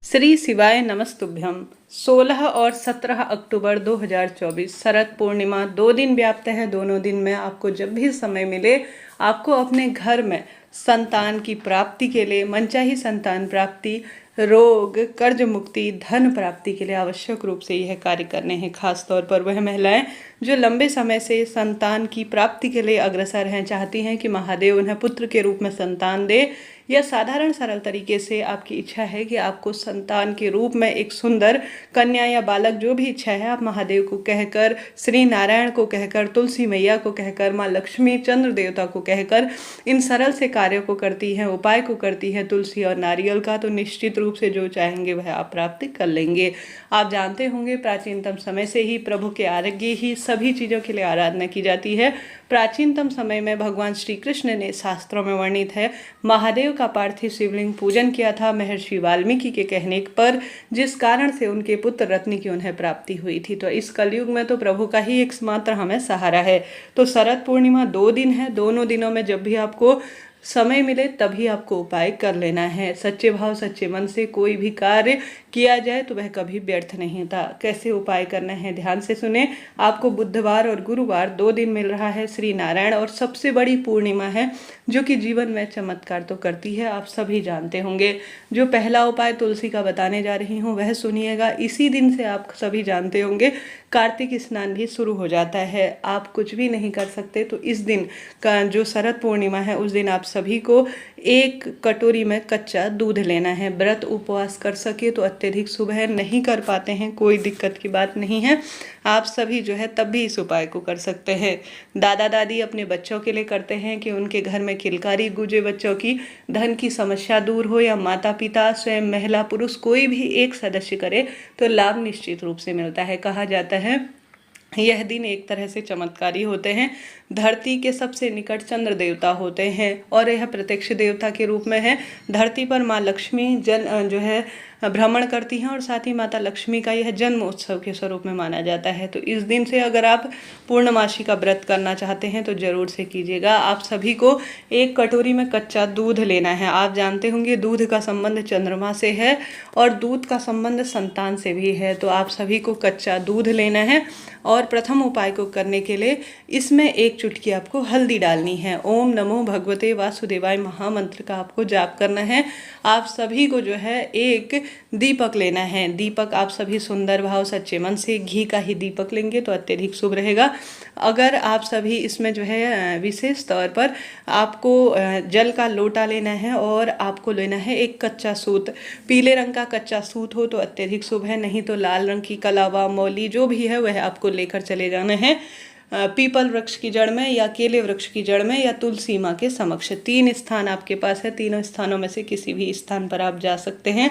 श्री शिवाय नमस्तुभ्यम। 16 और 17 अक्टूबर 2024 शरद पूर्णिमा 2 दिन व्याप्त है। दोनों दिन में आपको जब भी समय मिले आपको अपने घर में संतान की प्राप्ति के लिए, मनचाही संतान प्राप्ति, रोग, कर्ज मुक्ति, धन प्राप्ति के लिए आवश्यक रूप से यह कार्य करने हैं। खास तौर पर वह महिलाएं जो लंबे समय से संतान की प्राप्ति के लिए अग्रसर हैं, चाहती हैं कि महादेव उन्हें पुत्र के रूप में संतान दे, या साधारण सरल तरीके से आपकी इच्छा है कि आपको संतान के रूप में एक सुंदर कन्या या बालक, जो भी इच्छा है, आप महादेव को कहकर, श्री नारायण को कहकर, तुलसी मैया को कहकर, माँ लक्ष्मी, चंद्र देवता को कहकर इन सरल से कार्यों को करती हैं, उपाय को करती है तुलसी और नारियल का, तो निश्चित रूप से जो चाहेंगे वह आप प्राप्ति कर लेंगे। आप जानते होंगे प्राचीनतम समय से ही प्रभु के आरोग्य ही सभी चीज़ों के लिए आराधना की जाती है। प्राचीनतम समय में भगवान श्री कृष्ण ने, शास्त्रों में वर्णित है, महादेव का पार्थिव शिवलिंग पूजन किया था महर्षि वाल्मीकि के कहने पर, जिस कारण से उनके पुत्र रत्न की उन्हें प्राप्ति हुई थी। तो इस कलयुग में तो प्रभु का ही एकमात्र हमें सहारा है। तो शरद पूर्णिमा 2 दिन है। दोनों दिनों में जब भी आपको समय मिले तभी आपको उपाय कर लेना है। सच्चे भाव सच्चे मन से कोई भी कार्य किया जाए तो वह कभी व्यर्थ नहीं होता। कैसे उपाय करना है ध्यान से सुने। आपको बुधवार और गुरुवार 2 दिन मिल रहा है श्री नारायण, और सबसे बड़ी पूर्णिमा है जो कि जीवन में चमत्कार तो करती है, आप सभी जानते होंगे। जो पहला उपाय तुलसी का बताने जा रही हूँ वह सुनिएगा। इसी दिन से आप सभी जानते होंगे कार्तिक स्नान भी शुरू हो जाता है। आप कुछ भी नहीं कर सकते तो इस दिन का जो शरद पूर्णिमा है उस दिन आप सभी को 1 कटोरी में कच्चा दूध लेना है। व्रत उपवास कर सके तो अत्यधिक शुभ है, नहीं कर पाते हैं कोई दिक्कत की बात नहीं है। आप सभी जो है तब भी इस उपाय को कर सकते हैं। दादा दादी अपने बच्चों के लिए करते हैं कि उनके घर में किलकारी गूंजे, बच्चों की धन की समस्या दूर हो, या माता पिता, स्वयं महिला पुरुष कोई भी एक सदस्य करे तो लाभ निश्चित रूप से मिलता है। कहा जाता है यह दिन एक तरह से चमत्कारी होते हैं। धरती के सबसे निकट चंद्र देवता होते हैं और यह प्रत्यक्ष देवता के रूप में है। धरती पर माँ लक्ष्मी जो है भ्रमण करती हैं, और साथ ही माता लक्ष्मी का यह जन्म उत्सव के स्वरूप में माना जाता है। तो इस दिन से अगर आप पूर्णमासी का व्रत करना चाहते हैं तो जरूर से कीजिएगा। आप सभी को 1 कटोरी में कच्चा दूध लेना है। आप जानते होंगे दूध का संबंध चंद्रमा से है और दूध का संबंध संतान से भी है। तो आप सभी को कच्चा दूध लेना है, और प्रथम उपाय को करने के लिए इसमें 1 चुटकी आपको हल्दी डालनी है। ओम नमो भगवते वासुदेवाय महामंत्र का आपको जाप करना है। आप सभी को जो है 1 दीपक लेना है। दीपक आप सभी सुंदर भाव सच्चे मन से घी का ही दीपक लेंगे तो अत्यधिक शुभ रहेगा। अगर आप सभी इसमें जो है विशेष तौर पर आपको जल का लोटा लेना है, और आपको लेना है 1 कच्चा सूत। पीले रंग का कच्चा सूत हो तो अत्यधिक शुभ है, नहीं तो लाल रंग की कलावा, मौली जो भी है वह आपको लेकर चले जाना है। पीपल वृक्ष की जड़ में, या केले वृक्ष की जड़ में, या तुलसी माँ के समक्ष। 3 स्थान आपके पास है। तीनों स्थानों में से किसी भी स्थान पर आप जा सकते हैं।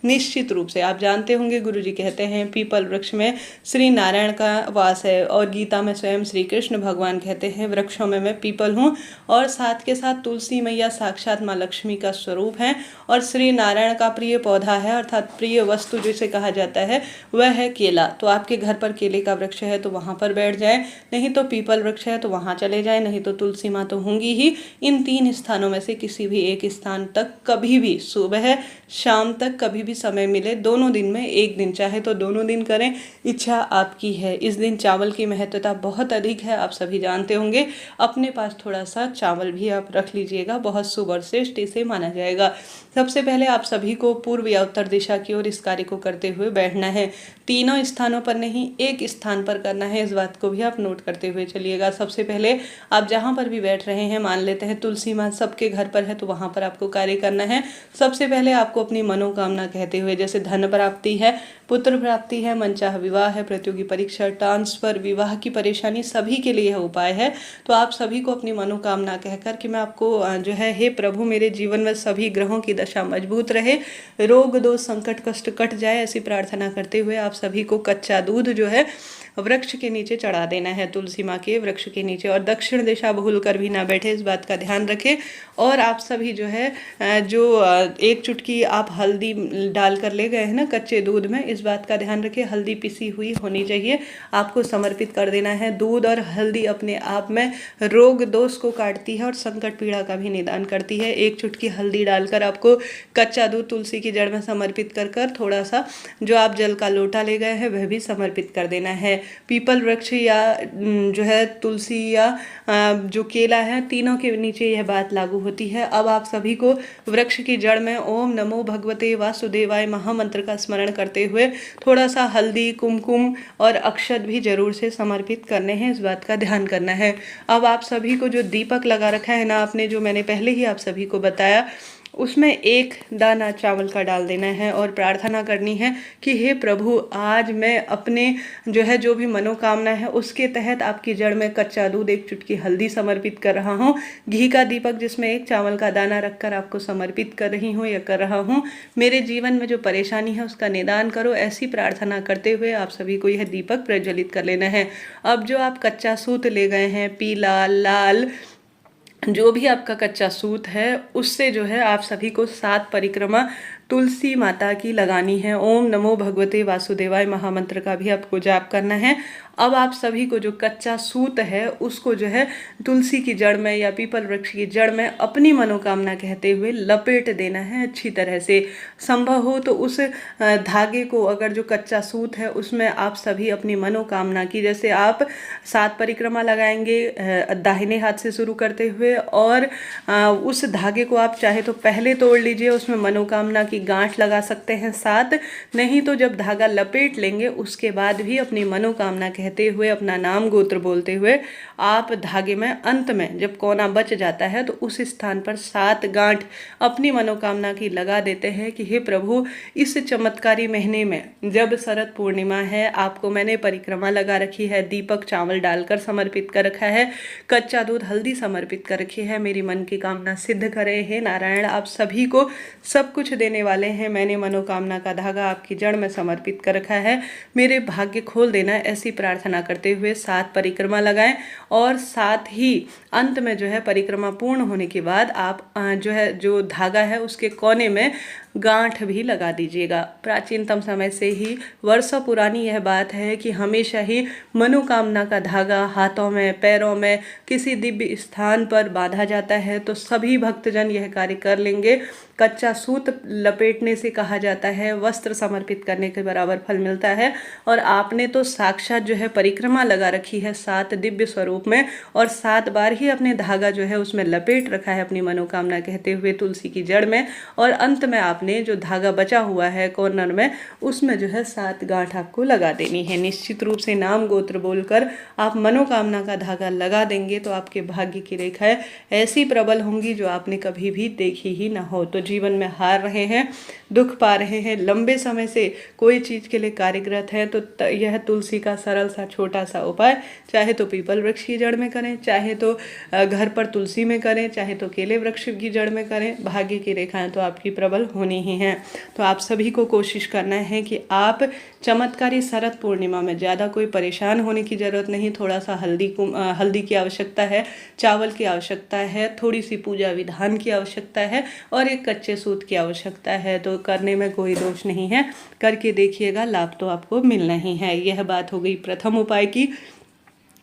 निश्चित रूप से आप जानते होंगे गुरुजी कहते हैं पीपल वृक्ष में श्री नारायण का वास है, और गीता में स्वयं श्री कृष्ण भगवान कहते हैं वृक्षों में मैं पीपल हूँ। और साथ के साथ तुलसी मैया साक्षात माँ लक्ष्मी का स्वरूप है, और श्री नारायण का प्रिय पौधा है, अर्थात प्रिय वस्तु जिसे कहा जाता है वह है केला। तो आपके घर पर केले का वृक्ष है तो वहाँ पर बैठ जाए, नहीं तो पीपल वृक्ष है तो वहाँ चले जाए, नहीं तो तुलसी माँ तो होंगी ही। इन 3 स्थानों में से किसी भी एक स्थान तक कभी भी सुबह शाम तक कभी भी समय मिले, दोनों दिन में 1 दिन, चाहे तो दोनों दिन करें, इच्छा आपकी है। इस दिन चावल की महत्वता बहुत अधिक है, आप सभी जानते होंगे। अपने पास थोड़ा सा चावल भी आप रख लीजिएगा, बहुत शुभ और श्रेष्ठ इसे माना जाएगा। सबसे पहले आप सभी को पूर्व या उत्तर दिशा की ओर इस कार्य को करते हुए बैठना है। तीनों स्थानों पर नहीं, 1 स्थान पर करना है, इस बात को भी आप नोट करते हुए चलिएगा। सबसे पहले आप जहाँ पर भी बैठ रहे हैं, मान लेते हैं तुलसी माँ सबके घर पर है तो वहाँ पर आपको कार्य करना है। सबसे पहले आपको अपनी मनोकामना कहते हुए, जैसे धन प्राप्ति है, पुत्र प्राप्ति है, मनचाह विवाह है, प्रतियोगी परीक्षा, ट्रांसफर, विवाह की परेशानी, सभी के लिए यह उपाय है। तो आप सभी को अपनी मनोकामना कहकर कि मैं आपको जो है, हे प्रभु मेरे जीवन में सभी ग्रहों की दशा मजबूत रहे, रोग दोष संकट कष्ट कट जाए, ऐसी प्रार्थना करते हुए आप सभी को कच्चा दूध जो है वृक्ष के नीचे चढ़ा देना है, तुलसी माँ के वृक्ष के नीचे। और दक्षिण दिशा भूल कर भी ना बैठे, इस बात का ध्यान रखें। और आप सभी जो है एक चुटकी आप हल्दी डाल कर ले गए हैं ना कच्चे दूध में, इस बात का ध्यान रखें, हल्दी पिसी हुई होनी चाहिए, आपको समर्पित कर देना है। दूध और हल्दी अपने आप में रोग दोष को काटती है और संकट पीड़ा का भी निदान करती है। एक चुटकी हल्दी डालकर आपको कच्चा दूध तुलसी की जड़ में समर्पित कर कर थोड़ा सा जो आप जल का लोटा ले गए हैं वह भी समर्पित कर देना है। पीपल वृक्ष या जो है तुलसी या जो केला है, तीनों के नीचे यह बात लागू होती है। अब आप सभी को वृक्ष की जड़ में ओम नमो भगवते वासुदेवाय महामंत्र का स्मरण करते हुए थोड़ा सा हल्दी, कुमकुम और अक्षत भी जरूर से समर्पित करने हैं, इस बात का ध्यान करना है। अब आप सभी को जो दीपक लगा रखा है ना आपने, जो मैंने पहले ही आप सभी को बताया, उसमें एक दाना चावल का डाल देना है और प्रार्थना करनी है कि हे प्रभु, आज मैं अपने जो भी मनोकामना है उसके तहत आपकी जड़ में कच्चा दूध, एक चुटकी हल्दी समर्पित कर रहा हूँ, घी का दीपक जिसमें एक चावल का दाना रखकर आपको समर्पित कर रही हूँ या कर रहा हूँ। मेरे जीवन में जो परेशानी है उसका निदान करो, ऐसी प्रार्थना करते हुए आप सभी को यह दीपक प्रज्वलित कर लेना है। अब जो आप कच्चा सूत ले गए हैं, पीला, लाल, जो भी आपका कच्चा सूत है, उससे जो है आप सभी को 7 परिक्रमा तुलसी माता की लगानी है। ओम नमो भगवते वासुदेवाय महामंत्र का भी आपको जाप करना है। अब आप सभी को जो कच्चा सूत है उसको जो है तुलसी की जड़ में या पीपल वृक्ष की जड़ में अपनी मनोकामना कहते हुए लपेट देना है अच्छी तरह से। संभव हो तो उस धागे को, अगर जो कच्चा सूत है उसमें आप सभी अपनी मनोकामना की, जैसे आप 7 परिक्रमा लगाएंगे दाहिने हाथ से शुरू करते हुए, और उस धागे को आप चाहे तो पहले तोड़ लीजिए, उसमें मनोकामना की गांठ लगा सकते हैं 7, नहीं तो जब धागा लपेट लेंगे उसके बाद भी अपनी मनोकामना कहते हुए, अपना नाम गोत्र बोलते हुए आप धागे में अंत में जब कोना बच जाता है तो उस स्थान पर 7 गांठ अपनी मनोकामना की लगा देते हैं कि हे प्रभु, इस चमत्कारी महीने में जब शरद पूर्णिमा है, आपको मैंने परिक्रमा लगा रखी है, दीपक चावल डालकर समर्पित कर रखा है, कच्चा दूध हल्दी समर्पित कर रखी है, मेरी मन की कामना सिद्ध करे। हे नारायण, आप सभी को सब कुछ देने वाले हैं, मैंने मनोकामना का धागा आपकी जड़ में समर्पित कर रखा है, मेरे भाग्य खोल देना, ऐसी प्रार्थना करते हुए 7 परिक्रमा लगाएं। और साथ ही अंत में जो है परिक्रमा पूर्ण होने के बाद आप जो धागा है उसके कोने में गांठ भी लगा दीजिएगा। प्राचीनतम समय से ही, वर्षों पुरानी यह बात है कि हमेशा ही मनोकामना का धागा हाथों में, पैरों में, किसी दिव्य स्थान पर बांधा जाता है तो सभी भक्तजन यह कार्य कर लेंगे। कच्चा सूत लपेटने से कहा जाता है वस्त्र समर्पित करने के बराबर फल मिलता है। और आपने तो साक्षात जो है परिक्रमा लगा रखी है 7 दिव्य स्वरूप में, और 7 बार ही अपने धागा जो है उसमें लपेट रखा है अपनी मनोकामना कहते हुए तुलसी की जड़ में, और अंत में आपने जो धागा बचा हुआ है कॉर्नर में उसमें जो है 7 गांठ आपको लगा देनी है। निश्चित रूप से नाम गोत्र बोलकर आप मनोकामना का धागा लगा देंगे तो आपके भाग्य की रेखाएं ऐसी प्रबल होंगी जो आपने कभी भी देखी ही ना हो। तो जीवन में हार रहे हैं, दुख पा रहे हैं, लंबे समय से कोई चीज़ के लिए कार्यरत है, तो यह तुलसी का सरल सा छोटा सा उपाय, चाहे तो पीपल वृक्ष की जड़ में करें, चाहे तो घर पर तुलसी में करें, चाहे तो केले वृक्ष की जड़ में करें, भाग्य की रेखाएं तो आपकी प्रबल होनी ही हैं। तो आप सभी को कोशिश करना है कि आप चमत्कारी शरद पूर्णिमा में, ज़्यादा कोई परेशान होने की ज़रूरत नहीं, थोड़ा सा हल्दी की आवश्यकता है, चावल की आवश्यकता है, थोड़ी सी पूजा विधान की आवश्यकता है और एक कच्चे सूत की आवश्यकता है। तो करने में कोई दोष नहीं है, करके देखिएगा, लाभ तो आपको मिलना ही है। यह बात हो गई प्रथम उपाय की,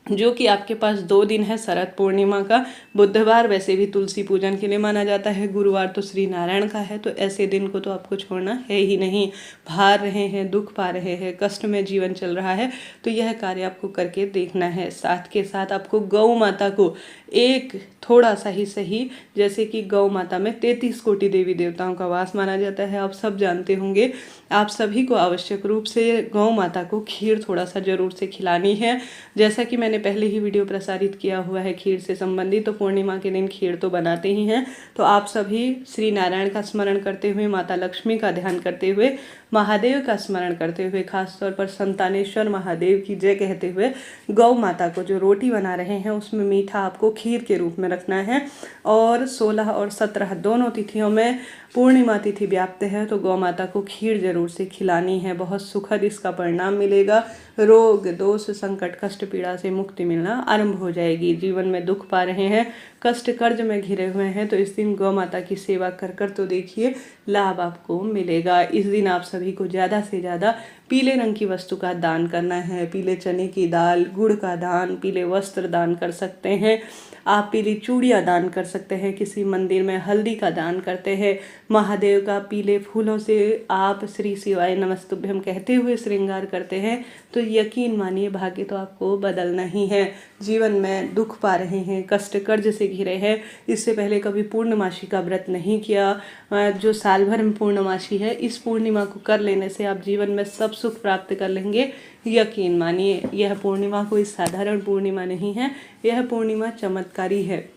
जो कि आपके पास 2 दिन है शरद पूर्णिमा का। बुधवार वैसे भी तुलसी पूजन के लिए माना जाता है, गुरुवार तो श्री नारायण का है, तो ऐसे दिन को तो आपको छोड़ना है ही नहीं। हार रहे हैं, दुख पा रहे हैं, कष्ट में जीवन चल रहा है, तो यह कार्य आपको करके देखना है। साथ के साथ आपको गौ माता को एक थोड़ा सा ही सही, जैसे कि गौ माता में 33 कोटि देवी देवताओं का वास माना जाता है, आप सब जानते होंगे। आप सभी को आवश्यक रूप से गौ माता को खीर थोड़ा सा जरूर से खिलानी है। जैसा कि मैंने मैंने पहले ही वीडियो प्रसारित किया हुआ है खीर से संबंधित, तो पूर्णिमा के दिन खीर तो बनाते ही हैं। तो आप सभी श्री नारायण का स्मरण करते हुए, माता लक्ष्मी का ध्यान करते हुए, महादेव का स्मरण करते हुए, खासतौर पर संतानेश्वर महादेव की जय कहते हुए, गौ माता को जो रोटी बना रहे हैं उसमें मीठा आपको खीर के रूप में रखना है। और 16 और 17 दोनों तिथियों में पूर्णिमा तिथि व्याप्त है तो गौ माता को खीर जरूर से खिलानी है। बहुत सुखद इसका परिणाम मिलेगा। रोग दोष संकट कष्ट पीड़ा से मुक्ति मिलना आरंभ हो जाएगी। जीवन में दुख पा रहे हैं, कष्ट कर्ज में घिरे हुए हैं, तो इस दिन गौ माता की सेवा कर कर तो देखिए, लाभ आपको मिलेगा। इस दिन आप सभी को ज़्यादा से ज़्यादा पीले रंग की वस्तु का दान करना है। पीले चने की दाल, गुड़ का दान, पीले वस्त्र दान कर सकते हैं आप, पीली चूड़ियाँ दान कर सकते हैं, किसी मंदिर में हल्दी का दान करते हैं, महादेव का पीले फूलों से आप श्री शिवाय नमस्तुभ्यम कहते हुए श्रृंगार करते हैं, तो यकीन मानिए भाग्य तो आपको बदलना ही है। जीवन में दुख पा रहे हैं, कष्ट कर्ज से घिरे हैं, इससे पहले कभी पूर्णमासी का व्रत नहीं किया, जो साल भर में पूर्णमासी है, इस पूर्णिमा को कर लेने से आप जीवन में सब सुख प्राप्त कर लेंगे। यकीन मानिए यह पूर्णिमा कोई साधारण पूर्णिमा नहीं है, यह पूर्णिमा चमत्कारी है।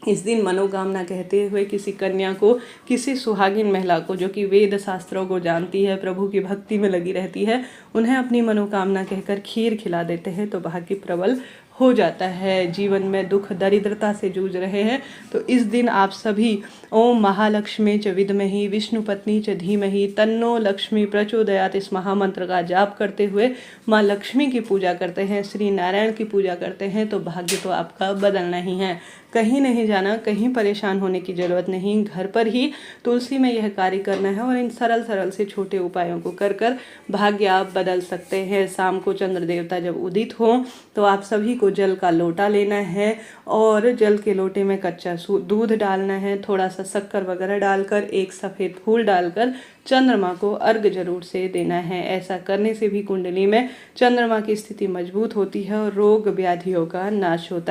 इस दिन मनोकामना कहते हुए किसी कन्या को, किसी सुहागिन महिला को जो कि वेद शास्त्रों को जानती है, प्रभु की भक्ति में लगी रहती है, उन्हें अपनी मनोकामना कहकर खीर खिला देते हैं तो भाग्य प्रबल हो जाता है। जीवन में दुख दरिद्रता से जूझ रहे हैं तो इस दिन आप सभी ओम महालक्ष्मी च विद्महि विष्णु पत्नी च धीमहि तन्नो लक्ष्मी प्रचोदयात् इस महामंत्र का जाप करते हुए माँ लक्ष्मी की पूजा करते हैं, श्री नारायण की पूजा करते हैं, तो भाग्य तो आपका बदलना ही है। कहीं नहीं जाना, कहीं परेशान होने की ज़रूरत नहीं, घर पर ही तुलसी में यह कार्य करना है और इन सरल सरल से छोटे उपायों को कर कर भाग्य आप बदल सकते हैं। शाम को चंद्र देवता जब उदित हो तो आप सभी को जल का लोटा लेना है और जल के लोटे में कच्चा दूध डालना है, थोड़ा सा शक्कर वगैरह डालकर, एक सफ़ेद फूल डालकर चंद्रमा को अर्घ जरूर से देना है। ऐसा करने से भी कुंडली में चंद्रमा की स्थिति मजबूत होती है और रोग व्याधियों का नाश होता है।